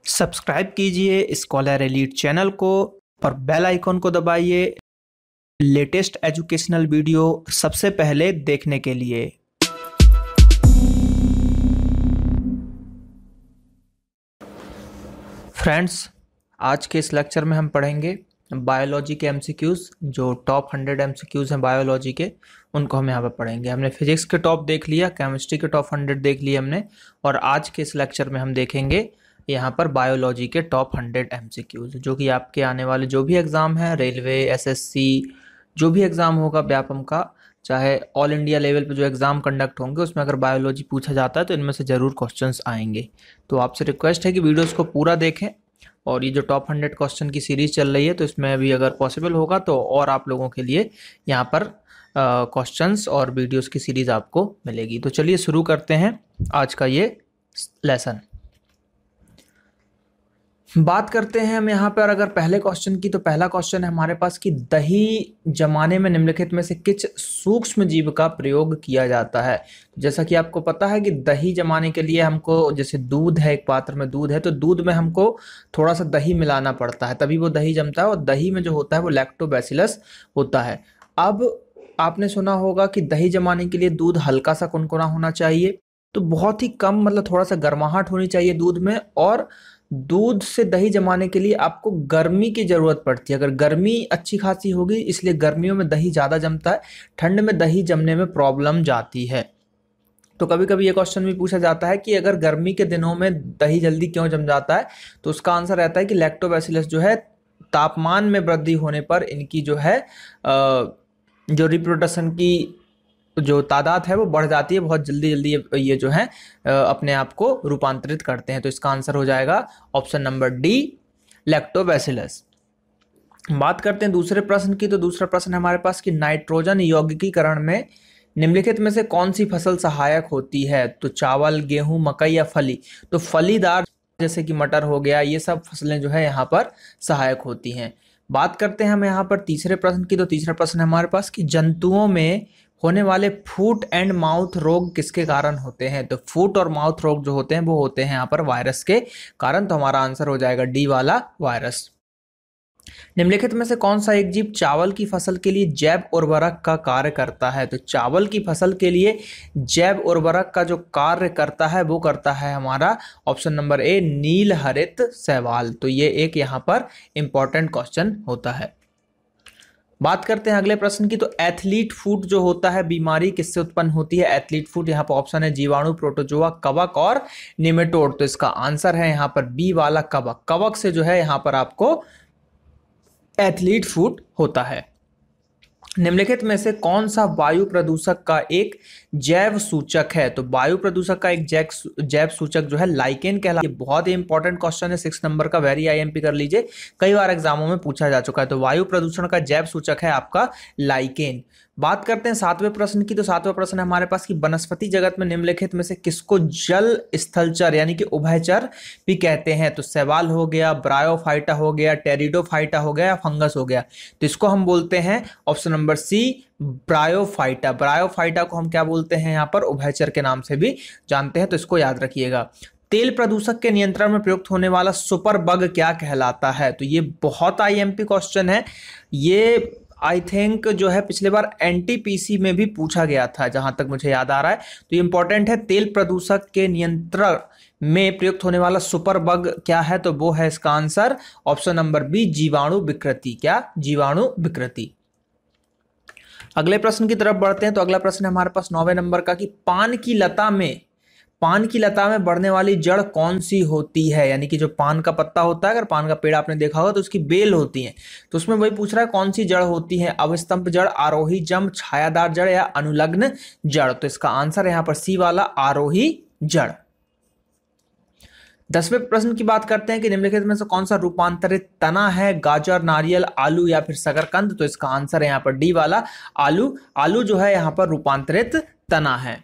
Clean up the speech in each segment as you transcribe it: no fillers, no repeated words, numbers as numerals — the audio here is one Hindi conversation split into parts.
सब्सक्राइब कीजिए स्कॉलर एलीट चैनल को और बेल आइकॉन को दबाइए लेटेस्ट एजुकेशनल वीडियो सबसे पहले देखने के लिए। फ्रेंड्स, आज के इस लेक्चर में हम पढ़ेंगे बायोलॉजी के एमसीक्यूज़। जो टॉप 100 एमसीक्यूज़ हैं बायोलॉजी के, उनको हम यहाँ पर पढ़ेंगे। हमने फिजिक्स के टॉप देख लिया, केमिस्ट्री के टॉप 100 देख लिए हमने, और आज के इस लेक्चर में हम देखेंगे यहाँ पर बायोलॉजी के टॉप 100 एमसीक्यूज़, जो कि आपके आने वाले जो भी एग्ज़ाम हैं, रेलवे, एसएससी, जो भी एग्ज़ाम होगा व्यापम का, चाहे ऑल इंडिया लेवल पे जो एग्ज़ाम कंडक्ट होंगे, उसमें अगर बायोलॉजी पूछा जाता है तो इनमें से ज़रूर क्वेश्चंस आएंगे। तो आपसे रिक्वेस्ट है कि वीडियोस को पूरा देखें, और ये जो टॉप 100 क्वेश्चन की सीरीज़ चल रही है, तो इसमें भी अगर पॉसिबल होगा तो और आप लोगों के लिए यहाँ पर क्वेश्चंस और वीडियोस की सीरीज़ आपको मिलेगी। तो चलिए शुरू करते हैं आज का ये लेसन। बात करते हैं हम यहाँ पर अगर पहले क्वेश्चन की, तो पहला क्वेश्चन है हमारे पास कि दही जमाने में निम्नलिखित में से किस सूक्ष्म जीव का प्रयोग किया जाता है। जैसा कि आपको पता है कि दही जमाने के लिए हमको, जैसे दूध है, एक पात्र में दूध है, तो दूध में हमको थोड़ा सा दही मिलाना पड़ता है, तभी वो दही जमता है, और दही में जो होता है वो लैक्टोबैसिलस होता है। अब आपने सुना होगा कि दही जमाने के लिए दूध हल्का सा कुनकुना होना चाहिए, तो बहुत ही कम, मतलब थोड़ा सा गर्माहट होनी चाहिए दूध में, और दूध से दही जमाने के लिए आपको गर्मी की जरूरत पड़ती है। अगर गर्मी अच्छी खासी होगी, इसलिए गर्मियों में दही ज़्यादा जमता है, ठंड में दही जमने में प्रॉब्लम जाती है। तो कभी कभी ये क्वेश्चन भी पूछा जाता है कि अगर गर्मी के दिनों में दही जल्दी क्यों जम जाता है, तो उसका आंसर रहता है कि लैक्टोबैसिलस जो है, तापमान में वृद्धि होने पर इनकी जो है जो रिप्रोडक्शन की जो तादाद है वो बढ़ जाती है, बहुत जल्दी जल्दी ये जो है अपने आप को रूपांतरित करते हैं। तो इसका आंसर हो जाएगा ऑप्शन नंबर डी, लैक्टोबैसिलस। बात करते हैं दूसरे प्रश्न की, तो दूसरा प्रश्न हमारे पास कि नाइट्रोजन यौगिकीकरण में निम्नलिखित में से कौन सी फसल सहायक होती है। तो चावल, गेहूं, मकई या फली। तो फलीदार जैसे कि मटर हो गया, ये सब फसलें जो है यहाँ पर सहायक होती हैं। बात करते हैं हम यहाँ पर तीसरे प्रश्न की, तो तीसरा प्रश्न हमारे पास कि जंतुओं में होने वाले फूट एंड माउथ रोग किसके कारण होते हैं। तो फूट और माउथ रोग जो होते हैं वो होते हैं यहाँ पर वायरस के कारण। तो हमारा आंसर हो जाएगा डी वाला, वायरस। निम्नलिखित में से कौन सा एक जीव चावल की फसल के लिए जैव उर्वरक का कार्य करता है। तो चावल की फसल के लिए जैव उर्वरक का जो कार्य करता है वो करता है हमारा ऑप्शन नंबर ए, नील हरित शैवाल। तो ये एक यहाँ पर इंपॉर्टेंट क्वेश्चन होता है। बात करते हैं अगले प्रश्न की, तो एथलीट फूट जो होता है, बीमारी किससे उत्पन्न होती है। एथलीट फूट, यहाँ पर ऑप्शन है जीवाणु, प्रोटोजोआ, कवक और निमेटोड। तो इसका आंसर है यहाँ पर बी वाला, कवक। कवक से जो है यहाँ पर आपको एथलीट फूट होता है। निम्नलिखित में से कौन सा वायु प्रदूषक का एक जैव सूचक है। तो वायु प्रदूषक का एक जैव सूचक जो है लाइकेन कहलाता है। बहुत ही इंपॉर्टेंट क्वेश्चन है, 6 नंबर का, वेरी आईएमपी कर लीजिए, कई बार एग्जामों में पूछा जा चुका है। तो वायु प्रदूषण का जैव सूचक है आपका लाइकेन। बात करते हैं सातवें प्रश्न की, तो सातवां प्रश्न है हमारे पास कि वनस्पति जगत में निम्नलिखित में से किसको जल स्थलचर यानी कि उभयचर भी कहते हैं। तो शैवाल हो गया, ब्रायोफाइटा हो गया, टेरिडोफाइटा हो गया, फंगस हो गया। तो इसको हम बोलते हैं option number C, bryophyta. Bryophyta को हम क्या बोलते हैं यहाँ पर, उभयचर के नाम से भी जानते हैं। तो इसको याद रखिएगा। तेल प्रदूषक के नियंत्रण में प्रयुक्त होने वाला सुपर बग क्या कहलाता है। तो ये बहुत आईएमपी क्वेश्चन है। ये आई थिंक जो है पिछले बार एनटीपीसी में भी पूछा गया था, जहां तक मुझे याद आ रहा है। तो ये इंपॉर्टेंट है, तेल प्रदूषक के नियंत्रण में प्रयुक्त होने वाला सुपर बग क्या है। तो वो है इसका आंसर ऑप्शन नंबर बी, जीवाणु विकृति। क्या, जीवाणु विकृति। अगले प्रश्न की तरफ बढ़ते हैं, तो अगला प्रश्न है हमारे पास 9वें नंबर का कि पान की लता में बढ़ने वाली जड़ कौन सी होती है। यानी कि जो पान का पत्ता होता है, अगर पान का पेड़ आपने देखा होगा तो उसकी बेल होती है। तो उसमें वही पूछ रहा है कौन सी जड़ होती है, अवस्तंभ जड़, आरोही जड़, छायादार जड़ या अनुलग्न जड़। तो इसका आंसर यहाँ पर सी वाला, आरोही जड़। 10वें प्रश्न की बात करते हैं कि निम्नलिखित में से कौन सा रूपांतरित तना है, गाजर, नारियल, आलू या फिर शकरकंद। तो इसका आंसर है यहाँ पर डी वाला, आलू। आलू जो है यहाँ पर रूपांतरित तना है।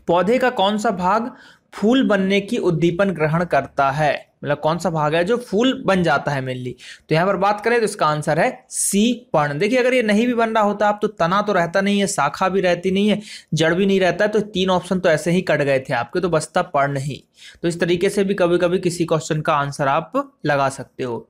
पौधे का कौन सा भाग फूल बनने की उद्दीपन ग्रहण करता है, मतलब कौन सा भाग है जो फूल बन जाता है मेनली। तो यहां पर बात करें तो इसका आंसर है सी, पर्ण। देखिए अगर ये नहीं भी बन रहा होता आप, तो तना तो रहता नहीं है, शाखा भी रहती नहीं है, जड़ भी नहीं रहता है, तो 3 ऑप्शन तो ऐसे ही कट गए थे आपके, तो बचता पर्ण ही। तो इस तरीके से भी कभी कभी किसी क्वेश्चन का आंसर आप लगा सकते हो,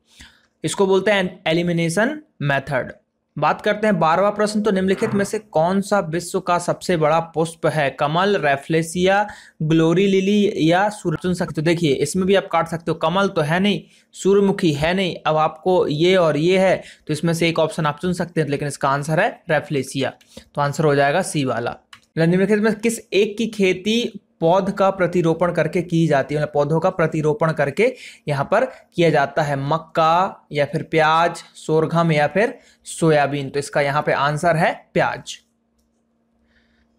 इसको बोलते हैं एलिमिनेशन मेथड। बात करते हैं 12वां प्रश्न, तो निम्नलिखित में से कौन सा विश्व का सबसे बड़ा पुष्प है? कमल, रैफ्लेसिया, ग्लोरी लिली या सूर्य? चुन सकते हो। देखिए इसमें भी आप काट सकते हो, कमल तो है नहीं, सूर्यमुखी है नहीं, अब आपको ये और ये है, तो इसमें से एक ऑप्शन आप चुन सकते हैं, लेकिन इसका आंसर है रैफ्लेसिया। तो आंसर हो जाएगा सी वाला। निम्नलिखित में किस एक की खेती पौध का प्रतिरोपण करके की जाती है, मतलब पौधों का प्रतिरोपण करके यहाँ पर किया जाता है? मक्का या फिर प्याज, सोरघम या फिर सोयाबीन? तो इसका यहाँ पे आंसर है प्याज।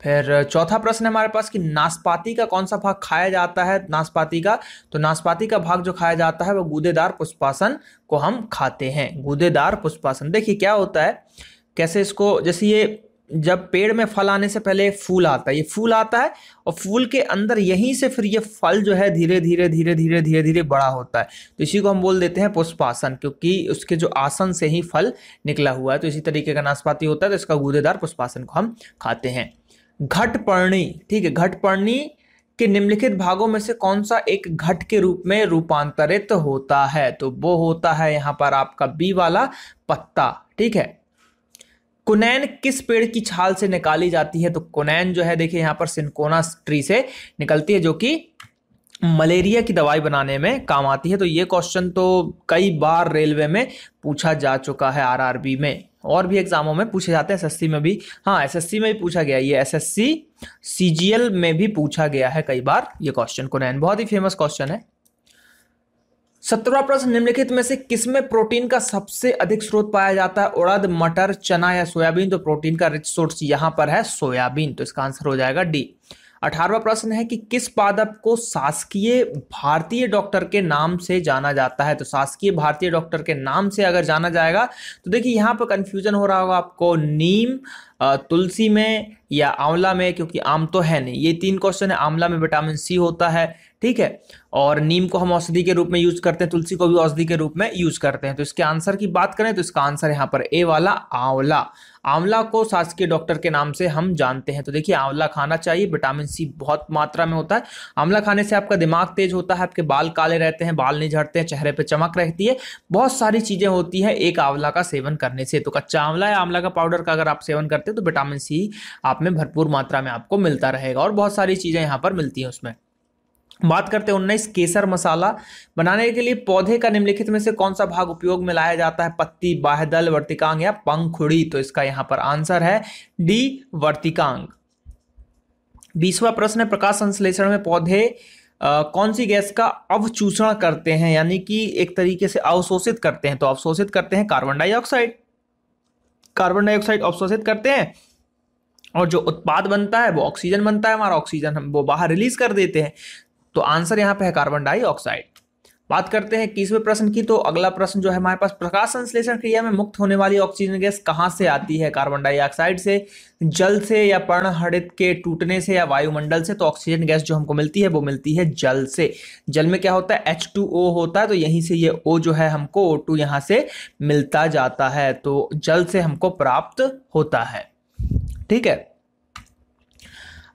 फिर चौथा प्रश्न है हमारे पास कि नाशपाती का कौन सा भाग खाया जाता है? नाशपाती का, तो नाशपाती का भाग जो खाया जाता है वो गूदेदार पुष्पासन को हम खाते हैं, गूदेदार पुष्पासन। देखिए क्या होता है, कैसे इसको, जैसे ये जब पेड़ में फल आने से पहले फूल आता है, ये फूल आता है और फूल के अंदर यहीं से फिर ये फल जो है धीरे धीरे धीरे धीरे धीरे धीरे बड़ा होता है, तो इसी को हम बोल देते हैं पुष्पासन, क्योंकि उसके जो आसन से ही फल निकला हुआ है। तो इसी तरीके का नाशपाती होता है, तो इसका गूदेदार पुष्पासन को हम खाते हैं। घटपर्णी, ठीक है, घटपर्णी के निम्नलिखित भागों में से कौन सा एक घट के रूप में रूपांतरित होता है? तो वो होता है यहाँ पर आपका बी वाला, पत्ता। ठीक है। कुनैन किस पेड़ की छाल से निकाली जाती है? तो कुनैन जो है देखिए यहाँ पर सिनकोना ट्री से निकलती है, जो कि मलेरिया की दवाई बनाने में काम आती है। तो ये क्वेश्चन तो कई बार रेलवे में पूछा जा चुका है, आरआरबी में, और भी एग्जामों में पूछे जाते हैं, एसएससी में भी, हाँ एसएससी में भी पूछा गया, ये एसएससी सीजीएल में भी पूछा गया है कई बार ये क्वेश्चन। कुनैन बहुत ही फेमस क्वेश्चन है। 17वां प्रश्न, निम्नलिखित में से किसमें प्रोटीन का सबसे अधिक स्रोत पाया जाता है? उड़द, मटर, चना या सोयाबीन? तो प्रोटीन का रिच सोर्स यहां पर है सोयाबीन, तो इसका आंसर हो जाएगा डी। 18वां प्रश्न है कि किस पादप को शासकीय भारतीय डॉक्टर के नाम से जाना जाता है? तो शासकीय भारतीय डॉक्टर के नाम से अगर जाना जाएगा तो देखिए यहां पर कंफ्यूजन हो रहा होगा आपको, नीम, तुलसी में या आंवला में, क्योंकि आम तो है नहीं। ये 3 क्वेश्चन है। आंवला में विटामिन सी होता है, ठीक है, और नीम को हम औषधि के रूप में यूज करते हैं, तुलसी को भी औषधि के रूप में यूज करते हैं। तो इसके आंसर की बात करें तो इसका आंसर यहाँ पर ए वाला, आंवला। आंवला को शासकीय डॉक्टर के नाम से हम जानते हैं। तो देखिए आंवला खाना चाहिए, विटामिन सी बहुत मात्रा में होता है। आंवला खाने से आपका दिमाग तेज होता है, आपके बाल काले रहते हैं, बाल नहीं झड़ते हैं, चेहरे पे चमक रहती है, बहुत सारी चीजें होती है एक आंवला का सेवन करने से। तो कच्चा आंवला या आंवला का पाउडर का अगर आप सेवन करते हैं तो विटामिन सी आप में भरपूर मात्रा में आपको मिलता रहेगा, और बहुत सारी चीजें यहाँ पर मिलती हैं उसमें। बात करते हैं 19, केसर मसाला बनाने के लिए पौधे का निम्नलिखित में से कौन सा भाग उपयोग में लाया जाता है? पत्ती, बाह्यदल, वर्तिकांग या पंखुड़ी? तो इसका यहां पर आंसर है डी, वर्तिकांग। 20वां प्रश्न है, प्रकाश संश्लेषण में पौधे कौन सी गैस का अवशोषण करते हैं, यानी कि एक तरीके से अवशोषित करते हैं? तो अवशोषित करते हैं कार्बन डाइऑक्साइड, कार्बन डाइऑक्साइड अवशोषित करते हैं, और जो उत्पाद बनता है वो ऑक्सीजन बनता है हमारा, ऑक्सीजन हम वो बाहर रिलीज कर देते हैं। तो आंसर यहां पे है कार्बन डाइऑक्साइड। बात करते हैं 21वें प्रश्न की, तो अगला प्रश्न जो है हमारे पास, प्रकाश संश्लेषण क्रिया में मुक्त होने वाली ऑक्सीजन गैस कहां से आती है? कार्बन डाइऑक्साइड से, जल से या पर्णहरित के टूटने से या वायुमंडल से? तो ऑक्सीजन गैस जो हमको मिलती है वो मिलती है जल से। जल में क्या होता है? H2O होता है, तो यहीं से ये O जो है हमको O2 यहां से मिलता जाता है, तो जल से हमको प्राप्त होता है। ठीक है।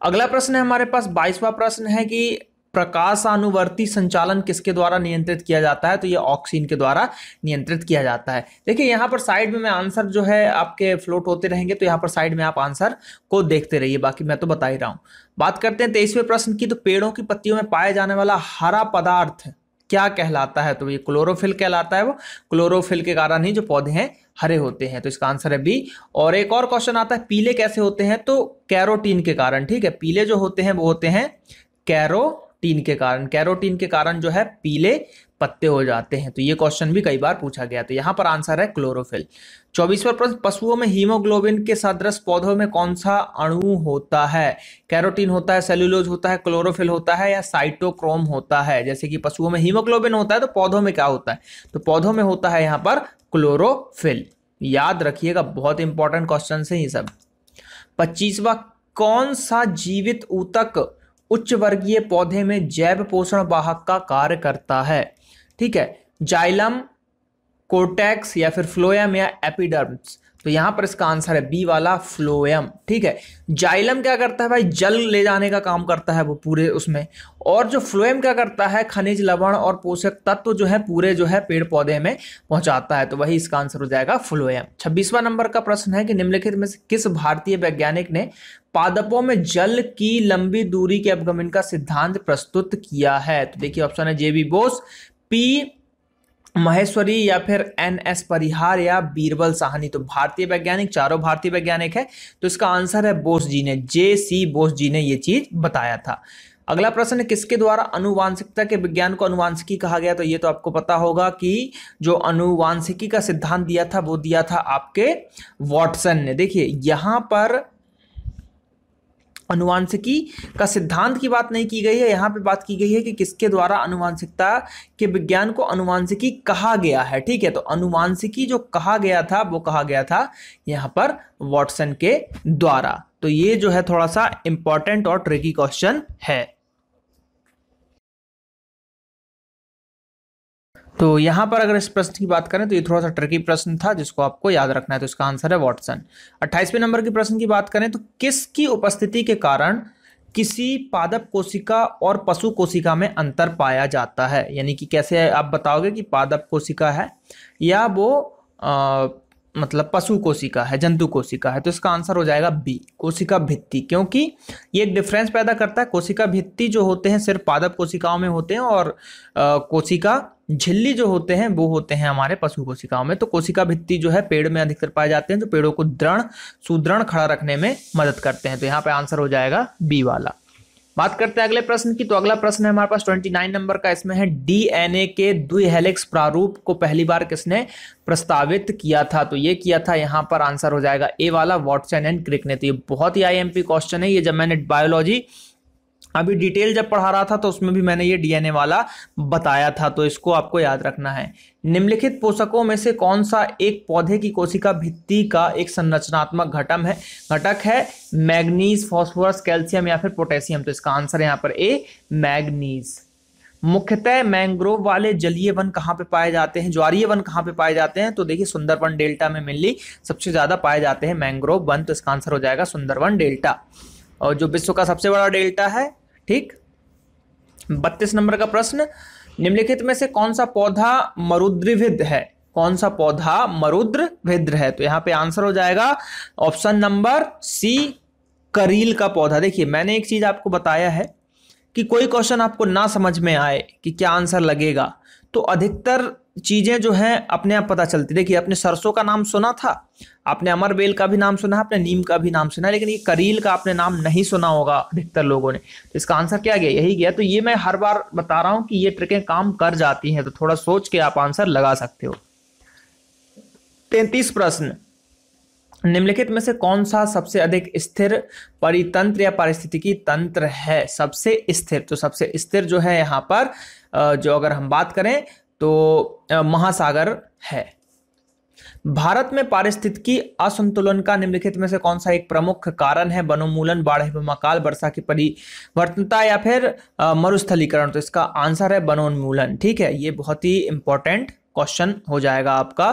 अगला प्रश्न है हमारे पास 22वां प्रश्न है कि प्रकाशानुवर्ती संचालन किसके द्वारा नियंत्रित किया जाता है? तो ये ऑक्सीन के द्वारा नियंत्रित किया जाता है। देखिए यहाँ पर साइड में मैं आंसर जो है आपके फ्लोट होते रहेंगे, तो यहाँ पर साइड में आप आंसर को देखते रहिए, बाकी मैं तो बता ही रहा हूँ। बात करते हैं 23वें प्रश्न की, तो पेड़ों की पत्तियों में पाया जाने वाला हरा पदार्थ क्या कहलाता है? तो ये क्लोरोफिल कहलाता है। वो क्लोरोफिल के कारण ही जो पौधे हैं हरे होते हैं, तो इसका आंसर है बी। और एक और क्वेश्चन आता है, पीले कैसे होते हैं? तो कैरोटीन के कारण। ठीक है, पीले जो होते हैं वो होते हैं कैरोटीन के कारण, कैरोटीन के कारण जो है पीले पत्ते हो जाते हैं। तो ये क्वेश्चन भी कई बार पूछा गया, तो यहां पर आंसर है क्लोरोफिल। 24वां प्रश्न, पशुओं में हीमोग्लोबिन के सदृश पौधों में कौन सा अणु होता है? कैरोटीन होता है, सेल्यूलोज होता है, क्लोरोफिल होता है या साइटोक्रोम होता है? जैसे कि पशुओं में हीमोग्लोबिन होता है, तो पौधों में क्या होता है? तो पौधों में होता है यहां पर क्लोरोफिल। याद रखिएगा, बहुत इंपॉर्टेंट क्वेश्चन है ये सब। 25वां, कौन सा जीवित ऊतक उच्च वर्गीय पौधे में जैव पोषण वाहक का कार्य करता है? ठीक है, जाइलम, कोर्टेक्स या फिर फ्लोएम या एपिडर्म्स। तो यहां पर इसका आंसर है बी वाला फ्लोएम। ठीक है, जाइलम क्या करता है भाई, जल ले जाने का काम करता है वो पूरे उसमें, और जो फ्लोएम क्या करता है, खनिज लवण और पोषक तत्व जो है पूरे जो है पेड़ पौधे में पहुंचाता है। तो वही इसका आंसर हो जाएगा फ्लोएम। 26वां नंबर का प्रश्न है कि निम्नलिखित में से किस भारतीय वैज्ञानिक ने पादपों में जल की लंबी दूरी के अवगमन का सिद्धांत प्रस्तुत किया है? तो देखिए ऑप्शन है जेबी बोस, पी महेश्वरी या फिर एनएस परिहार या बीरबल साहनी। तो भारतीय वैज्ञानिक, चारों भारतीय वैज्ञानिक है, तो इसका आंसर है बोस जी ने, जे.सी. बोस जी ने ये चीज बताया था। अगला प्रश्न है किसके द्वारा अनुवांशिकता के विज्ञान को अनुवांशिकी कहा गया? तो ये तो आपको पता होगा कि जो अनुवांशिकी का सिद्धांत दिया था वो दिया था आपके वॉटसन ने। देखिए यहां पर अनुवांशिकी का सिद्धांत की बात नहीं की गई है, यहां पे बात की गई है कि किसके द्वारा अनुवांशिकता के विज्ञान को अनुवांशिकी कहा गया है। ठीक है, तो अनुवांशिकी जो कहा गया था वो कहा गया था यहां पर वॉटसन के द्वारा। तो ये जो है थोड़ा सा इंपॉर्टेंट और ट्रिकी क्वेश्चन है। तो यहां पर अगर इस प्रश्न की बात करें तो ये थोड़ा सा ट्रिकी प्रश्न था जिसको आपको याद रखना है, तो इसका आंसर है वॉटसन। 28वें नंबर के प्रश्न की बात करें तो किसकी उपस्थिति के कारण किसी पादप कोशिका और पशु कोशिका में अंतर पाया जाता है? यानी कि कैसे आप बताओगे कि पादप कोशिका है या वो मतलब पशु कोशिका है, जंतु कोशिका है? तो इसका आंसर हो जाएगा बी, कोशिका भित्ति, क्योंकि ये एक डिफरेंस पैदा करता है। कोशिका भित्ति जो होते हैं सिर्फ पादप कोशिकाओं में होते हैं, और कोशिका झिल्ली जो होते हैं वो होते हैं हमारे पशु कोशिकाओं में। तो कोशिका भित्ति जो है पेड़ में अधिकतर पाए जाते हैं, जो पेड़ों को सुदृढ़ खड़ा रखने में मदद करते हैं। तो यहाँ पे आंसर हो जाएगा बी वाला। बात करते हैं अगले प्रश्न की। तो अगला प्रश्न है हमारे पास 29 नंबर का, इसमें है डीएनए के द्विहेलिक्स प्रारूप को पहली बार किसने प्रस्तावित किया था? तो ये किया था यहाँ पर आंसर हो जाएगा ए वाला, वॉटसन एंड क्रिक ने। तो ये बहुत ही आईएमपी क्वेश्चन है। ये जब मैंने बायोलॉजी अभी डिटेल जब पढ़ा रहा था तो उसमें भी मैंने ये डीएनए वाला बताया था, तो इसको आपको याद रखना है। निम्नलिखित पोषकों में से कौन सा एक पौधे की कोशिका भित्ति का एक संरचनात्मक घटक है? मैग्नीज, फास्फोरस, कैल्शियम या फिर पोटेशियम? तो इसका आंसर है यहाँ पर ए, मैग्नीज। मुख्यतः मैंग्रोव वाले जलीय वन कहाँ पे पाए जाते हैं, ज्वारीय वन कहाँ पे पाए जाते हैं? तो देखिए सुंदरबन डेल्टा में मेनली सबसे ज्यादा पाए जाते हैं मैंग्रोव वन। तो इसका आंसर हो जाएगा सुंदरबन डेल्टा, और जो विश्व का सबसे बड़ा डेल्टा है। ठीक, 32 नंबर का प्रश्न, निम्नलिखित में से कौन सा पौधा मरुद्रविद है? कौन सा पौधा मरुद्रविद है? तो यहाँ पे आंसर हो जाएगा ऑप्शन नंबर सी, करील का पौधा। देखिए मैंने एक चीज आपको बताया है कि कोई क्वेश्चन आपको ना समझ में आए कि क्या आंसर लगेगा, तो अधिकतर चीजें जो हैं अपने आप पता चलती। देखिए आपने सरसों का नाम सुना था, आपने अमरबेल का भी नाम सुना, आपने नीम का भी नाम सुना, लेकिन ये करील का आपने नाम नहीं सुना होगा अधिकतर लोगों ने। तो इसका आंसर क्या गया? यही गया। तो ये मैं हर बार बता रहा हूं कि ये ट्रिकें काम कर जाती हैं, तो थोड़ा सोच के आप आंसर लगा सकते हो। 33 प्रश्न, निम्नलिखित में से कौन सा सबसे अधिक स्थिर परितंत्र या पारिस्थितिकी तंत्र है? सबसे स्थिर, तो सबसे स्थिर जो है यहाँ पर जो अगर हम बात करें तो महासागर है। भारत में पारिस्थितिकी असंतुलन का निम्नलिखित में से कौन सा एक प्रमुख कारण है? वनोन्मूलन, बाढ़ एवं अकाल, वर्षा की परिवर्तनता या फिर मरुस्थलीकरण? तो इसका आंसर है वनोन्मूलन। ठीक है, ये बहुत ही इंपॉर्टेंट क्वेश्चन हो जाएगा आपका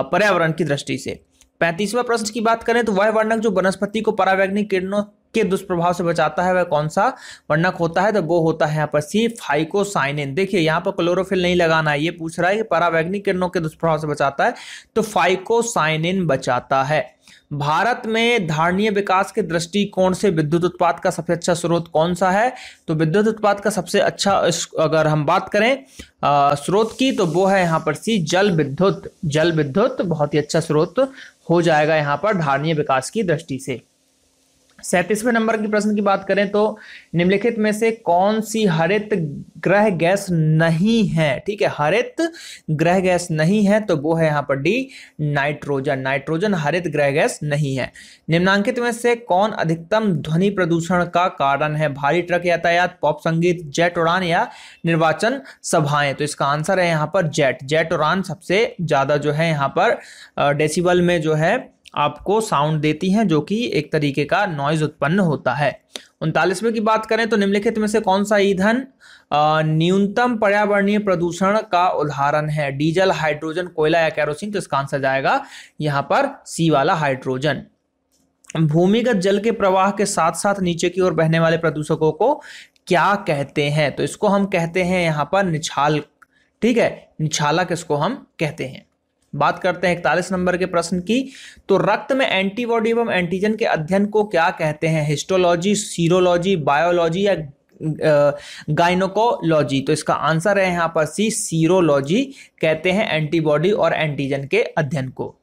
पर्यावरण की दृष्टि से। 35वां प्रश्न की बात करें तो वह वर्णक जो वनस्पति को परावैंगनिक किरणों के दुष्प्रभाव से बचाता है वह कौन सा वर्णक होता है? तो वो होता है यहाँ पर सी, फाइकोसाइनिन। देखिए यहाँ पर क्लोरोफिल नहीं लगाना है, ये पूछ रहा है कि परावैंगनिक किरणों के दुष्प्रभाव से बचाता है, तो फाइकोसाइनिन बचाता है। भारत में धारणीय विकास के दृष्टिकोण से विद्युत उत्पाद का सबसे अच्छा स्रोत कौन सा है? तो विद्युत उत्पाद का सबसे अच्छा अगर हम बात करें स्रोत की, तो वो है यहाँ पर सी, जल विद्युत। जल विद्युत बहुत ही अच्छा स्रोत हो जाएगा यहाँ पर धारणीय विकास की दृष्टि से। 37वें नंबर की प्रश्न की बात करें तो निम्नलिखित में से कौन सी हरित ग्रह गैस नहीं है? ठीक है, हरित ग्रह गैस नहीं है, तो वो है यहाँ पर डी, नाइट्रोजन। नाइट्रोजन हरित ग्रह गैस नहीं है। निम्नांकित में से कौन अधिकतम ध्वनि प्रदूषण का कारण है? भारी ट्रक यातायात, पॉप संगीत, जेट उड़ान या निर्वाचन सभाएं? तो इसका आंसर है यहाँ पर जेट उड़ान सबसे ज्यादा जो है यहाँ पर डेसिबल में जो है आपको साउंड देती हैं, जो कि एक तरीके का नॉइज उत्पन्न होता है। 39वें की बात करें तो निम्नलिखित में से कौन सा ईंधन न्यूनतम पर्यावरणीय प्रदूषण का उदाहरण है? डीजल, हाइड्रोजन, कोयला या केरोसिन? तो इसका आंसर जाएगा यहाँ पर सी वाला हाइड्रोजन। भूमिगत जल के प्रवाह के साथ साथ नीचे की ओर बहने वाले प्रदूषकों को क्या कहते हैं? तो इसको हम कहते हैं यहाँ पर निछाल। ठीक है, निछालक इसको हम कहते हैं। बात करते हैं 41 नंबर के प्रश्न की। तो रक्त में एंटीबॉडी एवं एंटीजन के अध्ययन को क्या कहते हैं? हिस्टोलॉजी, सीरोलॉजी, बायोलॉजी या गाइनोकोलॉजी? तो इसका आंसर है यहाँ पर सी, सीरोलॉजी कहते हैं एंटीबॉडी और एंटीजन के अध्ययन को।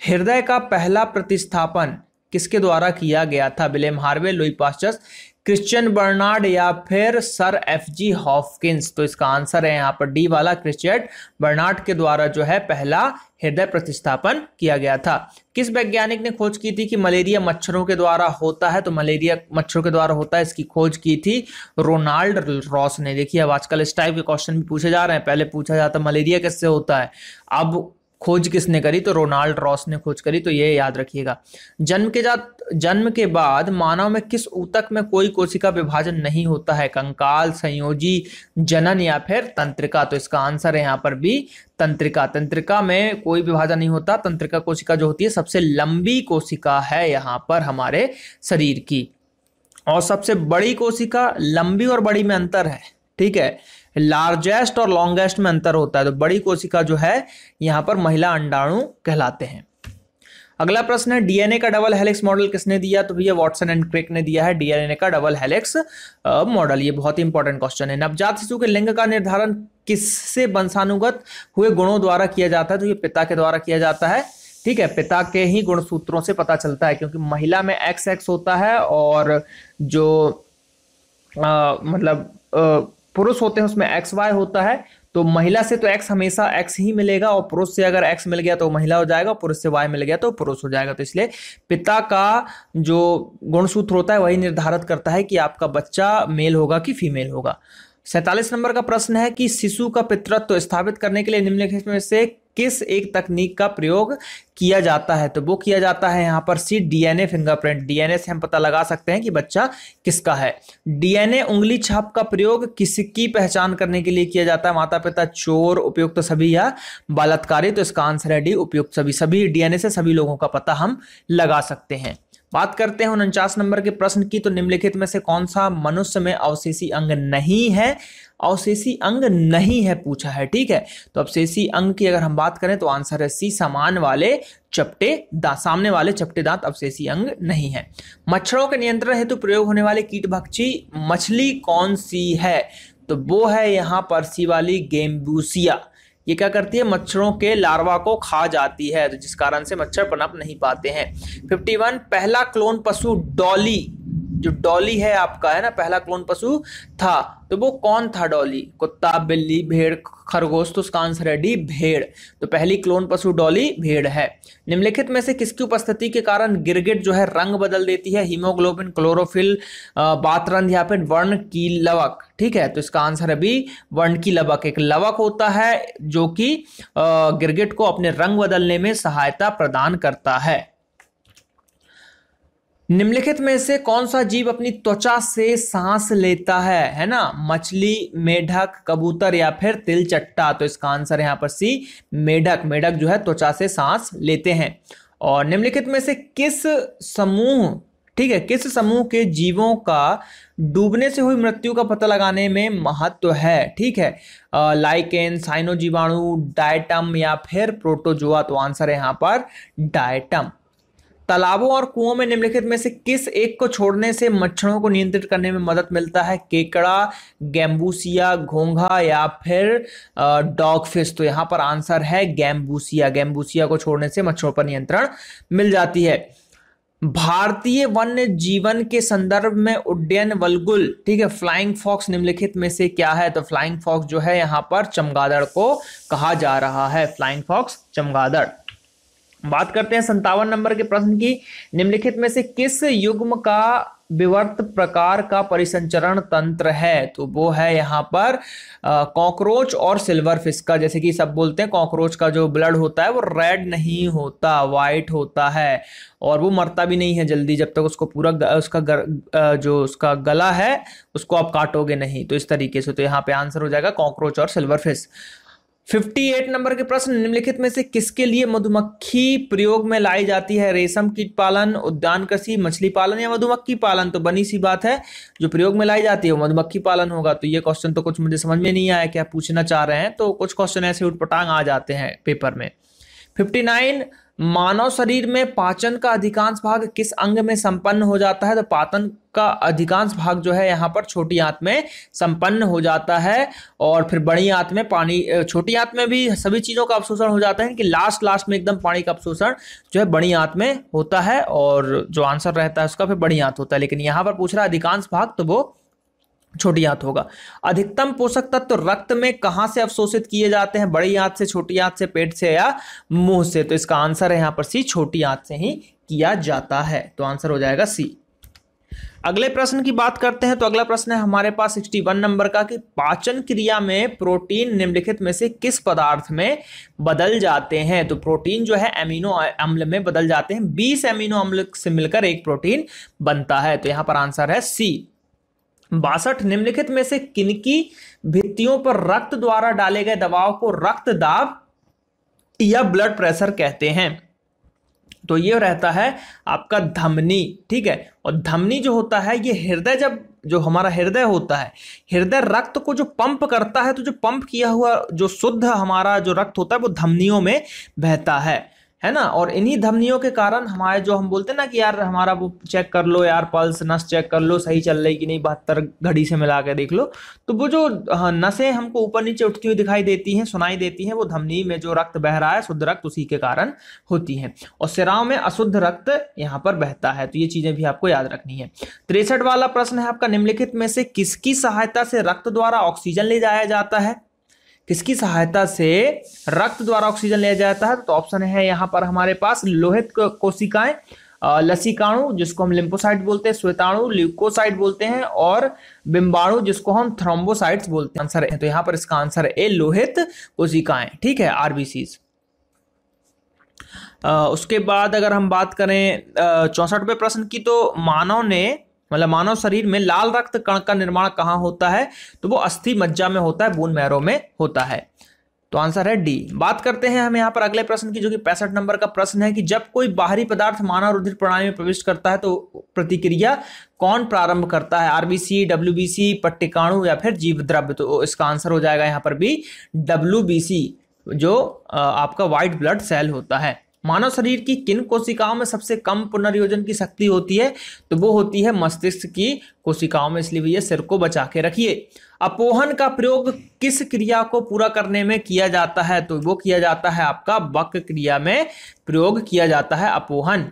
हृदय का पहला प्रतिस्थापन किसके द्वारा किया गया था? William Harvey, Louis Pasteur, Christian Barnard या फिर सर एफ.जी. हॉपकिंस? तो इसका आंसर है यहाँ पर डी वाला, क्रिश्चियन बर्नार्ड के द्वारा जो है पहला हृदय प्रतिस्थापन किया गया था। किस वैज्ञानिक ने खोज की थी कि मलेरिया मच्छरों के द्वारा होता है? तो मलेरिया मच्छरों के द्वारा होता है, इसकी खोज की थी रोनाल्ड रॉस ने। देखिए अब आजकल इस टाइप के क्वेश्चन भी पूछे जा रहे हैं। पहले पूछा जाता मलेरिया किससे होता है, अब खोज किसने करी? तो रोनाल्ड रॉस ने खोज करी। तो ये याद रखिएगा। जन्म के बाद मानव में किस ऊतक में कोई कोशिका विभाजन नहीं होता है? कंकाल, संयोजी, जनन या फिर तंत्रिका? तो इसका आंसर है यहाँ पर भी, तंत्रिका। तंत्रिका में कोई विभाजन नहीं होता। तंत्रिका कोशिका जो होती है सबसे लंबी कोशिका है यहाँ पर हमारे शरीर की, और सबसे बड़ी कोशिका। लंबी और बड़ी में अंतर है, ठीक है, लार्जेस्ट और लॉन्गेस्ट में अंतर होता है। तो बड़ी कोशिका जो है यहां पर महिला अंडाणु कहलाते हैं। अगला प्रश्न है, डीएनए का डबल हेलिक्स मॉडल किसने दिया? तो भैया वॉटसन एंड क्रिक ने दिया है डीएनए का डबल हेलिक्स मॉडल। ये बहुत ही इंपॉर्टेंट क्वेश्चन है। नवजात शिशु के लिंग का निर्धारण किससे वंशानुगत हुए गुणों द्वारा किया जाता है? तो ये पिता के द्वारा किया जाता है। ठीक है, पिता के ही गुणसूत्रों से पता चलता है, क्योंकि महिला में XX होता है और जो पुरुष होते हैं उसमें XY होता है। तो महिला से तो X हमेशा X ही मिलेगा, और पुरुष से अगर X मिल गया तो महिला हो जाएगा, पुरुष से Y मिल गया तो पुरुष हो जाएगा। तो इसलिए पिता का जो गुणसूत्र होता है वही निर्धारित करता है कि आपका बच्चा मेल होगा कि फीमेल होगा। 47 नंबर का प्रश्न है कि शिशु का पितृत्व स्थापित करने के लिए निम्नलिखित में से किस एक तकनीक का प्रयोग किया जाता है? तो वो किया जाता है यहाँ पर सी, डीएनए फिंगरप्रिंट। डीएनए से हम पता लगा सकते हैं कि बच्चा किसका है। डीएनए उंगली छाप का प्रयोग किसकी पहचान करने के लिए किया जाता है? माता पिता, चोर, उपयुक्त सभी या बलात्कारी? तो इसका आंसर है डी, उपयुक्त सभी। सभी डीएनए से सभी लोगों का पता हम लगा सकते हैं। बात करते हैं 49 नंबर के प्रश्न की। तो निम्नलिखित में से कौन सा मनुष्य में अवशेषी अंग नहीं है? अवशेषी अंग नहीं है पूछा है, ठीक है। तो अवशेषी अंग की अगर हम बात करें तो आंसर है सी, समान वाले चपटे दांत, सामने वाले चपटे दांत अवशेषी अंग नहीं है। मच्छरों के नियंत्रण हेतु प्रयोग होने वाले कीटभक्षी मछली कौन सी है? तो वो है यहाँ पर सी वाली, गेम्बूसिया। ये क्या करती है? मच्छरों के लार्वा को खा जाती है, तो जिस कारण से मच्छर पनप नहीं पाते हैं। 51, पहला क्लोन पशु डॉली, जो डॉली है आपका, है ना, पहला क्लोन पशु था, तो वो कौन था? डॉली, कुत्ता, बिल्ली, भेड़, खरगोश? तो उसका आंसर है डी, भेड़। तो पहली क्लोन पशु डॉली भेड़ है। निम्नलिखित में से किसकी उपस्थिति के कारण गिरगिट जो है रंग बदल देती है? हीमोग्लोबिन, क्लोरोफिल, बातरंध या फिर वर्ण की लवक? ठीक है, तो इसका आंसर है बी, वर्ण की लवक। एक लवक होता है जो कि गिरगिट को अपने रंग बदलने में सहायता प्रदान करता है। निम्नलिखित में से कौन सा जीव अपनी त्वचा से सांस लेता है ना? मछली, मेढक, कबूतर या फिर तिलचट्टा? तो इसका आंसर है यहाँ पर सी, मेढक। मेढक जो है त्वचा से सांस लेते हैं। और निम्नलिखित में से किस समूह, ठीक है, किस समूह के जीवों का डूबने से हुई मृत्यु का पता लगाने में महत्व है? ठीक है, लाइकेन, साइनोजीवाणु, डायटम या फिर प्रोटोजोआ? तो आंसर है यहाँ पर डायटम। तालाबों और कुओं में निम्नलिखित में से किस एक को छोड़ने से मच्छरों को नियंत्रित करने में मदद मिलता है? केकड़ा, गैम्बूसिया, घोंघा या फिर डॉगफिश? तो यहाँ पर आंसर है गैम्बूसिया। गैम्बूसिया को छोड़ने से मच्छरों पर नियंत्रण मिल जाती है। भारतीय वन्य जीवन के संदर्भ में उड्डयन वल्गुल, ठीक है, फ्लाइंग फॉक्स निम्नलिखित में से क्या है? तो फ्लाइंग फॉक्स जो है यहाँ पर चमगादड़ को कहा जा रहा है, फ्लाइंग फॉक्स चमगादड़। बात करते हैं 57 नंबर के प्रश्न की। निम्नलिखित में से किस युग्म का विवर्त प्रकार का परिसंचरण तंत्र है? तो वो है यहाँ पर कॉकरोच और सिल्वर फिश का। जैसे कि सब बोलते हैं कॉकरोच का जो ब्लड होता है वो रेड नहीं होता, वाइट होता है, और वो मरता भी नहीं है जल्दी जब तक उसको पूरा जो उसका गला है उसको आप काटोगे नहीं। तो इस तरीके से, तो यहाँ पे आंसर हो जाएगा कॉकरोच और सिल्वर फिश। 58 नंबर के प्रश्न, निम्नलिखित में से किसके लिए मधुमक्खी प्रयोग में लाई जाती है? रेशम कीट पालन, उद्यान कृषि, मछली पालन या मधुमक्खी पालन? तो बनी सी बात है, जो प्रयोग में लाई जाती है वो मधुमक्खी पालन होगा। तो ये क्वेश्चन तो कुछ मुझे समझ में नहीं आया क्या पूछना चाह रहे हैं, तो कुछ क्वेश्चन ऐसे उठपटांग आ जाते हैं पेपर में। 59, मानव शरीर में पाचन का अधिकांश भाग किस अंग में संपन्न हो जाता है? तो पाचन का अधिकांश भाग जो है यहाँ पर छोटी आंत में संपन्न हो जाता है, और फिर बड़ी आंत में पानी, छोटी आंत में भी सभी चीजों का अवशोषण हो जाता है कि लास्ट में एकदम पानी का अवशोषण जो है बड़ी आंत में होता है, और जो आंसर रहता है उसका फिर बड़ी आंत होता है। लेकिन यहाँ पर पूछ रहा है अधिकांश भाग, तो वो छोटी आंत होगा। अधिकतम पोषक तत्व रक्त में कहां से अवशोषित किए जाते हैं? बड़ी आंत से, छोटी आंत से, पेट से या मुंह से? तो इसका आंसर है यहां पर सी, छोटी आंत से ही किया जाता है। तो आंसर हो जाएगा सी। अगले प्रश्न की बात करते हैं। तो अगला प्रश्न है हमारे पास 61 नंबर का कि पाचन क्रिया में प्रोटीन निम्नलिखित में से किस पदार्थ में बदल जाते हैं? तो प्रोटीन जो है अमीनो अम्ल में बदल जाते हैं। 20 अमीनो अम्ल से मिलकर एक प्रोटीन बनता है। तो यहां पर आंसर है सी। 62, निम्नलिखित में से किनकी भित्तियों पर रक्त द्वारा डाले गए दबाव को रक्तदाब या ब्लड प्रेशर कहते हैं? तो ये रहता है आपका धमनी, ठीक है। और धमनी जो होता है ये हृदय, जब जो हमारा हृदय होता है, हृदय रक्त को जो पंप करता है, तो जो पंप किया हुआ जो शुद्ध हमारा जो रक्त होता है वो धमनियों में बहता है ना। और इन्हीं धमनियों के कारण हमारे जो हम बोलते हैं ना कि यार हमारा वो चेक कर लो यार, पल्स नस चेक कर लो सही चल रही कि नहीं, 72 घड़ी से मिला के देख लो, तो वो जो नसें हमको ऊपर नीचे उठती हुई दिखाई देती हैं, सुनाई देती हैं, वो धमनी में जो रक्त बह रहा है शुद्ध रक्त उसी के कारण होती है। और सिराओं में अशुद्ध रक्त यहाँ पर बहता है। तो ये चीजें भी आपको याद रखनी है। 63 वाला प्रश्न है आपका, निम्नलिखित में से किसकी सहायता से रक्त द्वारा ऑक्सीजन ले जाया जाता है? किसकी सहायता से रक्त द्वारा ऑक्सीजन लिया जाता है? तो ऑप्शन है यहाँ पर हमारे पास लोहित कोशिकाएं, लसीकाणु जिसको हम लिम्फोसाइट बोलते हैं, श्वेताणु ल्यूकोसाइट बोलते हैं, और बिंबाणु जिसको हम थ्रोम्बोसाइट्स बोलते हैं। आंसर है, तो यहाँ पर इसका आंसर है ए, लोहित कोशिकाएं, ठीक है, आरबीसीज। उसके बाद अगर हम बात करें 64वें प्रश्न की, तो मानव शरीर में लाल रक्त कण का निर्माण कहाँ होता है? तो वो अस्थि मज्जा में होता है, बोन मैरो में होता है। तो आंसर है डी। बात करते हैं हम यहाँ पर अगले प्रश्न की, जो कि 65 नंबर का प्रश्न है कि जब कोई बाहरी पदार्थ मानव रुधिर प्रणाली में प्रवेश करता है तो प्रतिक्रिया कौन प्रारंभ करता है? आरबीसी, डब्ल्यूबीसी, पट्टिकाणु या फिर जीव द्रव्य? तो इसका आंसर हो जाएगा यहाँ पर भी डब्ल्यूबीसी, जो आपका व्हाइट ब्लड सेल होता है। मानव शरीर की किन कोशिकाओं में सबसे कम पुनर्योजन की शक्ति होती है? तो वो होती है मस्तिष्क की कोशिकाओं में, इसलिए भैया सिर को बचा के रखिए। अपोहन का प्रयोग किस क्रिया को पूरा करने में किया जाता है? तो वो किया जाता है आपका वक्र क्रिया में प्रयोग किया जाता है अपोहन।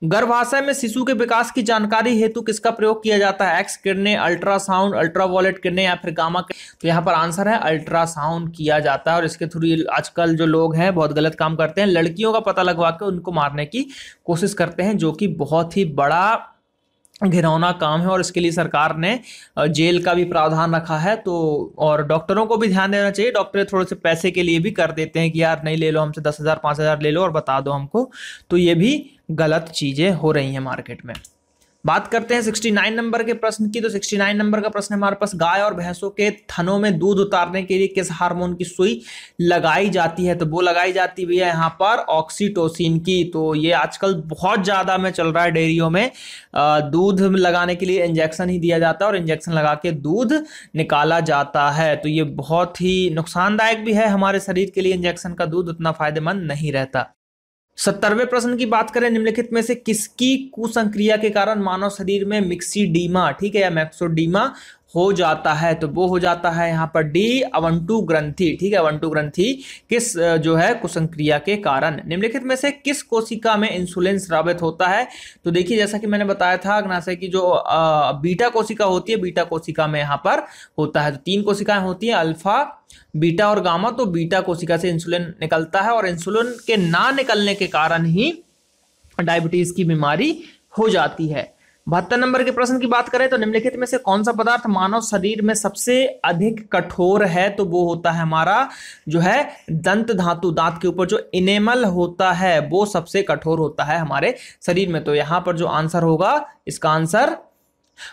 गर्भाशय में शिशु के विकास की जानकारी हेतु किसका प्रयोग किया जाता है? एक्स किरणें, अल्ट्रासाउंड, अल्ट्रावायलेट किरणें या फिर गामा? तो यहाँ पर आंसर है अल्ट्रासाउंड किया जाता है। और इसके थ्रू आजकल जो लोग हैं बहुत गलत काम करते हैं, लड़कियों का पता लगवा के उनको मारने की कोशिश करते हैं, जो कि बहुत ही बड़ा घिनौना काम है। और इसके लिए सरकार ने जेल का भी प्रावधान रखा है। तो और डॉक्टरों को भी ध्यान देना चाहिए। डॉक्टर थोड़े से पैसे के लिए भी कर देते हैं कि यार नहीं, ले लो हमसे 10,000 5,000 ले लो और बता दो हमको। तो ये भी गलत चीजें हो रही हैं मार्केट में। बात करते हैं 69 नंबर के प्रश्न की। तो 69 नंबर का प्रश्न हमारे पास, गाय और भैंसों के थनों में दूध उतारने के लिए किस हार्मोन की सुई लगाई जाती है? तो वो लगाई जाती है यहाँ पर ऑक्सीटोसिन की। तो ये आजकल बहुत ज्यादा में चल रहा है डेयरियों में, दूध लगाने के लिए इंजेक्शन ही दिया जाता है और इंजेक्शन लगा के दूध निकाला जाता है। तो ये बहुत ही नुकसानदायक भी है हमारे शरीर के लिए, इंजेक्शन का दूध उतना फायदेमंद नहीं रहता। 70वें प्रश्न की बात करें, निम्नलिखित में से किसकी कुसंक्रिया के कारण मानव शरीर में मिक्सीडीमा, ठीक है, या मैक्सोडीमा हो जाता है? तो वो हो जाता है यहाँ पर डी, अवंटू ग्रंथि, ठीक है, अवंटू ग्रंथि किस जो है कुसंक्रिया के कारण। निम्नलिखित में से किस कोशिका में इंसुलिन स्रावित होता है? तो देखिए जैसा कि मैंने बताया था अग्नाशय की जो बीटा कोशिका होती है, बीटा कोशिका में यहाँ पर होता है। तो 3 कोशिकाएं होती है, अल्फा, बीटा और गामा। तो बीटा कोशिका से इंसुलिन निकलता है और इंसुलिन के ना निकलने के कारण ही डायबिटीज की बीमारी हो जाती है। 72 नंबर के प्रश्न की बात करें तो निम्नलिखित में से कौन सा पदार्थ मानव शरीर में सबसे अधिक कठोर है? तो वो होता है हमारा जो है दंत धातु। दांत के ऊपर जो इनेमल होता है वो सबसे कठोर होता है हमारे शरीर में। तो यहां पर जो आंसर होगा इसका आंसर,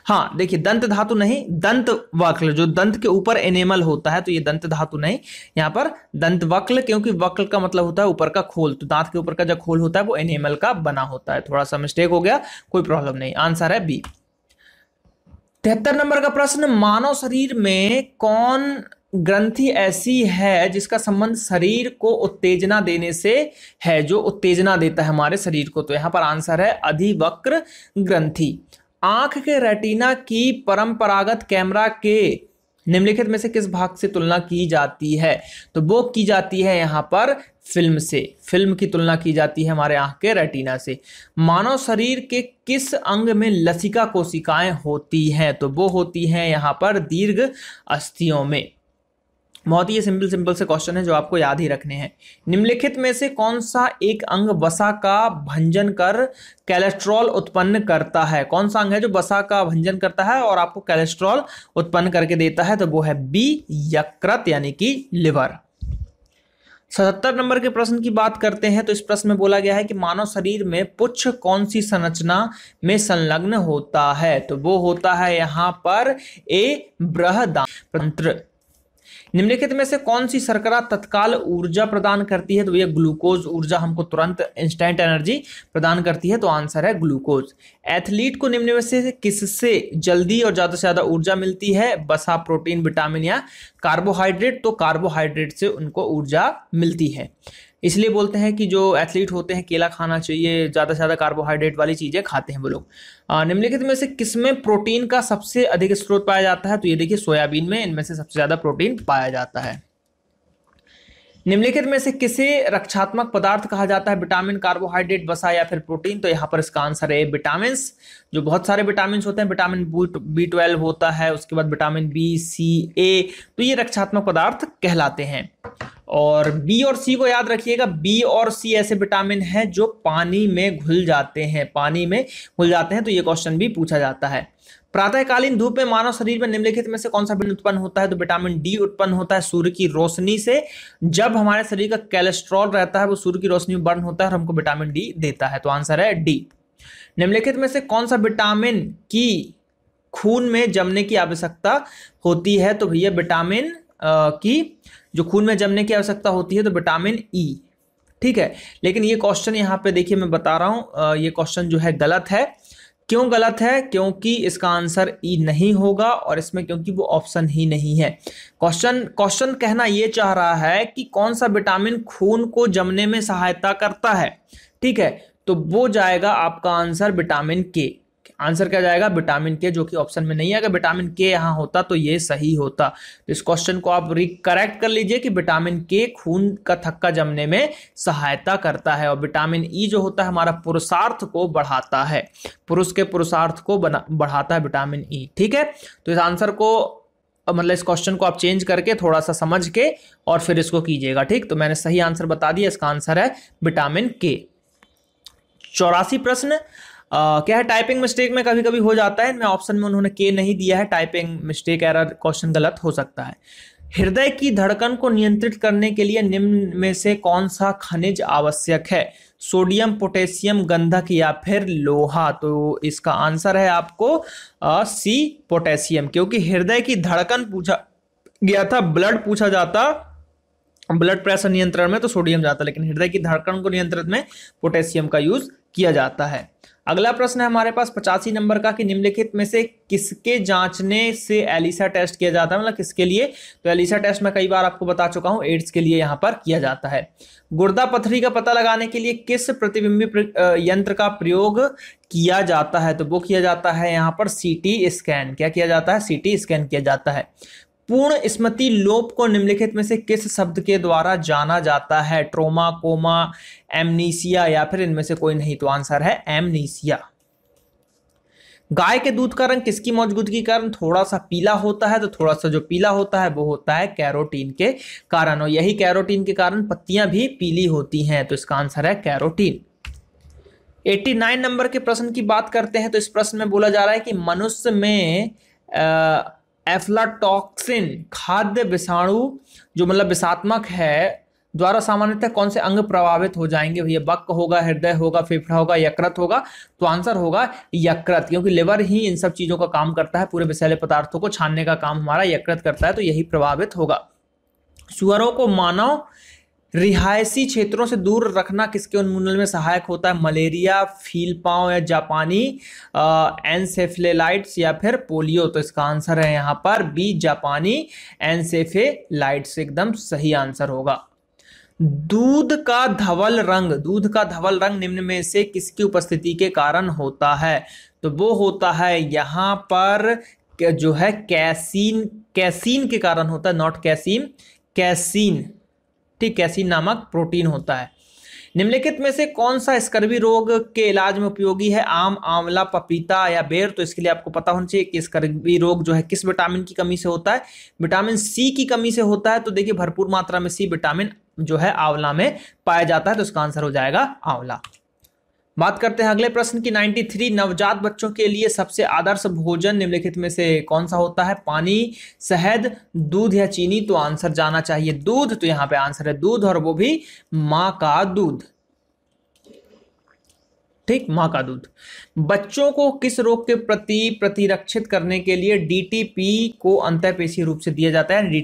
हाँ देखिए, दंत धातु नहीं, दंत वक्ल, जो दंत के ऊपर एनेमल होता है, तो ये दंत धातु नहीं, यहाँ पर दंत वक्ल, क्योंकि वक्ल का मतलब होता है ऊपर का खोल, तो दांत के ऊपर का जो खोल होता है वो एनेमल का बना होता है। थोड़ा सा मिस्टेक हो गया, कोई प्रॉब्लम नहीं, आंसर है बी। 73 नंबर का प्रश्न, मानव शरीर में कौन ग्रंथि ऐसी है जिसका संबंध शरीर को उत्तेजना देने से है, जो उत्तेजना देता है हमारे शरीर को? तो यहां पर आंसर है अधिवक्र ग्रंथि। आंख के रेटिना की परंपरागत कैमरा के निम्नलिखित में से किस भाग से तुलना की जाती है? तो वो की जाती है यहां पर फिल्म से। फिल्म की तुलना की जाती है हमारे आंख के रेटिना से। मानव शरीर के किस अंग में लसिका कोशिकाएं होती हैं? तो वो होती हैं यहां पर दीर्घ अस्थियों में। बहुत ही सिंपल से क्वेश्चन है जो आपको याद ही रखने हैं। निम्नलिखित में से कौन सा एक अंग वसा का भंजन कर कोलेस्ट्रॉल उत्पन्न करता है? कौन सा अंग है जो वसा का भंजन करता है और आपको कोलेस्ट्रॉल उत्पन्न करके देता है? तो वो है बी, यकृत यानी कि लिवर। 77 नंबर के प्रश्न की बात करते हैं तो इस प्रश्न में बोला गया है कि मानव शरीर में पुच्छ कौन सी संरचना में संलग्न होता है? तो वो होता है यहां पर ए, बृहदान्त्र। निम्नलिखित में से कौन सी शर्करा तत्काल ऊर्जा प्रदान करती है? तो ये ग्लूकोज ऊर्जा हमको तुरंत इंस्टेंट एनर्जी प्रदान करती है, तो आंसर है ग्लूकोज। एथलीट को निम्न में से किससे जल्दी और ज्यादा से ज्यादा ऊर्जा मिलती है? वसा, प्रोटीन, विटामिन या कार्बोहाइड्रेट? तो कार्बोहाइड्रेट से उनको ऊर्जा मिलती है। इसलिए बोलते हैं कि जो एथलीट होते हैं केला खाना चाहिए, ज्यादा से ज्यादा कार्बोहाइड्रेट वाली चीजें खाते हैं वो लोग। निम्नलिखित में से किसमें प्रोटीन का सबसे अधिक स्रोत पाया जाता है? तो ये देखिए सोयाबीन में इनमें से सबसे ज्यादा प्रोटीन पाया जाता है। निम्नलिखित में से किसे रक्षात्मक पदार्थ कहा जाता है? विटामिन, कार्बोहाइड्रेट, वसा या फिर प्रोटीन? तो यहाँ पर इसका आंसर है विटामिन। जो बहुत सारे विटामिन होते हैं, विटामिन B12 होता है, उसके बाद विटामिन B, C, A, तो ये रक्षात्मक पदार्थ कहलाते हैं। और बी और सी को याद रखिएगा, बी और सी ऐसे विटामिन हैं जो पानी में घुल जाते हैं, पानी में घुल जाते हैं, तो ये क्वेश्चन भी पूछा जाता है। प्रातःकालीन धूप में मानव शरीर में निम्नलिखित में से कौन सा विटामिन उत्पन्न होता है? तो विटामिन डी उत्पन्न होता है सूर्य की रोशनी से। जब हमारे शरीर का कोलेस्ट्रॉल रहता है वो सूर्य की रोशनी में बर्न होता है और हमको विटामिन डी देता है, तो आंसर है डी। निम्नलिखित में से कौन सा विटामिन की खून में जमने की आवश्यकता होती है? तो भैया विटामिन की जो खून में जमने की आवश्यकता होती है तो विटामिन ई, ठीक है। लेकिन ये क्वेश्चन यहाँ पे देखिए मैं बता रहा हूं, ये क्वेश्चन जो है गलत है। क्यों गलत है? क्योंकि इसका आंसर ई नहीं होगा और इसमें क्योंकि वो ऑप्शन ही नहीं है। क्वेश्चन कहना ये चाह रहा है कि कौन सा विटामिन खून को जमने में सहायता करता है, ठीक है, तो वो जाएगा आपका आंसर विटामिन के। आंसर क्या जाएगा? विटामिन के, जो कि ऑप्शन में नहीं है। अगर विटामिन के यहाँ होता तो ये सही होता। तो इस क्वेश्चन को आप करेक्ट कर लीजिए कि विटामिन के खून का थक्का जमने में सहायता करता है और विटामिन ई जो होता है हमारा पुरुषार्थ को बढ़ाता है, पुरुष के पुरुषार्थ को बढ़ाता है विटामिन ई, ठीक है। तो इस आंसर को मतलब इस क्वेश्चन को आप चेंज करके थोड़ा सा समझ के और फिर इसको कीजिएगा, ठीक। तो मैंने सही आंसर बता दिया, इसका आंसर है विटामिन के। 84 प्रश्न, क्या है? टाइपिंग मिस्टेक में कभी कभी हो जाता है, इनमें ऑप्शन में उन्होंने के नहीं दिया है, टाइपिंग मिस्टेक एरर, क्वेश्चन गलत हो सकता है। हृदय की धड़कन को नियंत्रित करने के लिए निम्न में से कौन सा खनिज आवश्यक है? सोडियम, पोटेशियम, गंधक या फिर लोहा? तो इसका आंसर है आपको सी, पोटेशियम, क्योंकि हृदय की धड़कन पूछा गया था, ब्लड पूछा जाता, ब्लड प्रेशर नियंत्रण में तो सोडियम जाता, लेकिन हृदय की धड़कन को नियंत्रित में पोटेशियम का यूज किया जाता है। अगला प्रश्न है हमारे पास 85 नंबर का कि निम्नलिखित में से किसके जांचने से एलिसा टेस्ट किया जाता है? मतलब किसके लिए? तो एलिसा टेस्ट मैं कई बार आपको बता चुका हूं, एड्स के लिए यहां पर किया जाता है। गुर्दा पथरी का पता लगाने के लिए किस प्रतिबिंबी यंत्र का प्रयोग किया जाता है? तो वो किया जाता है यहां पर सीटी स्कैन। क्या किया जाता है? सीटी स्कैन किया जाता है। पूर्ण स्मृति लोप को निम्नलिखित में से किस शब्द के द्वारा जाना जाता है? ट्रोमा, कोमा, एमनीसिया या फिर इनमें से कोई नहीं? तो आंसर है एमनीसिया। गाय के दूध का रंग किसकी मौजूदगी के कारण थोड़ा सा पीला होता है? तो थोड़ा सा जो पीला होता है वो होता है कैरोटीन के कारण, और यही कैरोटीन के कारण पत्तियां भी पीली होती हैं, तो इसका आंसर है कैरोटीन। 89 नंबर के प्रश्न की बात करते हैं तो इस प्रश्न में बोला जा रहा है कि मनुष्य में एफ्लाटॉक्सिन खाद्य विषाणु जो मतलब विषात्मक है द्वारा सामान्यतः कौन से अंग प्रभावित हो जाएंगे। भैया वक्क होगा, हृदय होगा, फेफड़ा होगा, यकृत होगा। तो आंसर होगा यकृत, क्योंकि लिवर ही इन सब चीजों का काम करता है, पूरे विषैले पदार्थों को छानने का काम हमारा यकृत करता है, तो यही प्रभावित होगा। सुअरों को मानव रिहायशी क्षेत्रों से दूर रखना किसके उन्मूलन में सहायक होता है। मलेरिया, फीलपांव या जापानी एनसेफेलाइट्स या फिर पोलियो। तो इसका आंसर है यहाँ पर बी, जापानी एनसेफेलाइट्स एकदम सही आंसर होगा। दूध का धवल रंग निम्न में से किसकी उपस्थिति के कारण होता है। तो वो होता है यहाँ पर जो है कैसीन के कारण होता है, नॉट कैसीन, ठीक, कैसीन नामक प्रोटीन होता है। निम्नलिखित में से कौन सा स्कर्वी रोग के इलाज में उपयोगी है। आम, आंवला, पपीता या बेर। तो इसके लिए आपको पता होना चाहिए कि स्कर्वी रोग जो है किस विटामिन की कमी से होता है। विटामिन सी की कमी से होता है। तो देखिए भरपूर मात्रा में सी विटामिन जो है आंवला में पाया जाता है, तो इसका आंसर हो जाएगा आंवला। बात करते हैं अगले प्रश्न की। 93 नवजात बच्चों के लिए सबसे आदर्श भोजन निम्नलिखित में से कौन सा होता है। पानी, शहद, दूध या चीनी। तो आंसर जाना चाहिए दूध। तो यहाँ पे आंसर है दूध, और वो भी माँ का दूध, ठीक, माँ का दूध। बच्चों को किस रोग के प्रति प्रतिरक्षित करने के लिए डीटीपी को अंतःपेशीय रूप से दिया जाता है।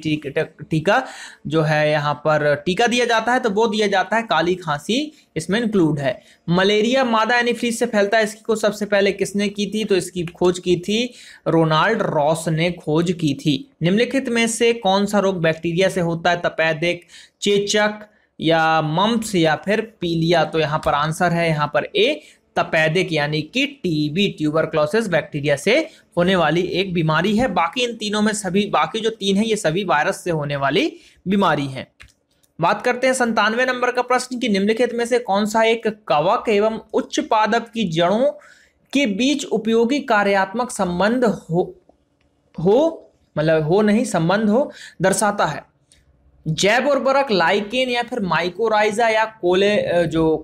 टीका जो है यहाँ पर टीका दिया जाता है, तो वो दिया जाता है काली खांसी इसमें इंक्लूड है। मलेरिया मादा एनीफिलीज से फैलता है, इसकी को सबसे पहले किसने की थी। तो इसकी खोज की थी रोनाल्ड रॉस ने खोज की थी। निम्नलिखित में से कौन सा रोग बैक्टीरिया से होता है। तपेदिक, चेचक या मम्प्स या फिर पीलिया। तो यहाँ पर आंसर है यहाँ पर ए, तपेदिक यानी कि टीबी, ट्यूबरक्लोसिस बैक्टीरिया से होने वाली एक बीमारी है। बाकी इन तीनों में सभी, बाकी जो तीन है ये सभी वायरस से होने वाली बीमारी है। बात करते हैं 97 नंबर का प्रश्न की निम्नलिखित में से कौन सा एक कवक एवं उच्च पादप की जड़ों के बीच उपयोगी कार्यात्मक संबंध संबंध हो दर्शाता है। जैव उर्वरक, लाइकेन या फिर माइकोराइजा या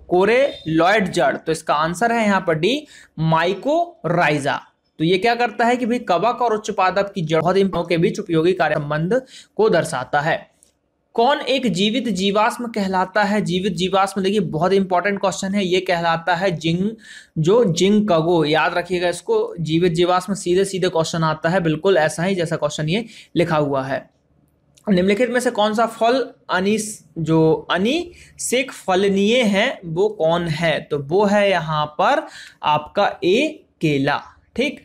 कोरेलॉइड जड़। तो इसका आंसर है यहाँ पर डी, माइकोराइजा। तो ये क्या करता है कि भाई कवक और उच्च पादप की जड़ों के बीच उपयोगी कार्य संबंध को दर्शाता है। कौन एक जीवित जीवाश्म कहलाता है। जीवित जीवाश्म देखिए बहुत इंपॉर्टेंट क्वेश्चन है, ये कहलाता है जिंकगो। याद रखिएगा इसको, जीवित जीवाश्म सीधे सीधे क्वेश्चन आता है, बिल्कुल ऐसा ही जैसा क्वेश्चन ये लिखा हुआ है। निम्नलिखित में से कौन सा फल अनिषेक फलनीय है, वो कौन है। तो वो है यहाँ पर आपका ए, केला, ठीक।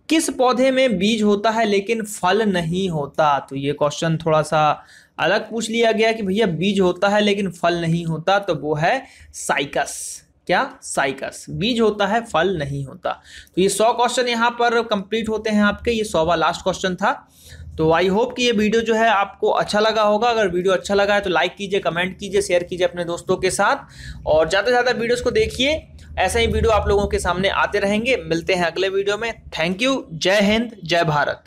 किस पौधे में बीज होता है लेकिन फल नहीं होता। तो ये क्वेश्चन थोड़ा सा अलग पूछ लिया गया कि भैया बीज होता है लेकिन फल नहीं होता। तो वो है साइकस। क्या, साइकस। बीज होता है, फल नहीं होता। तो ये 100 क्वेश्चन यहाँ पर कंप्लीट होते हैं आपके। ये 100वां लास्ट क्वेश्चन था। तो आई होप कि ये वीडियो जो है आपको अच्छा लगा होगा। अगर वीडियो अच्छा लगा है तो लाइक कीजिए, कमेंट कीजिए, शेयर कीजिए अपने दोस्तों के साथ, और ज़्यादा से ज़्यादा वीडियोस को देखिए। ऐसे ही वीडियो आप लोगों के सामने आते रहेंगे। मिलते हैं अगले वीडियो में। Thank you. जय हिंद, जय भारत।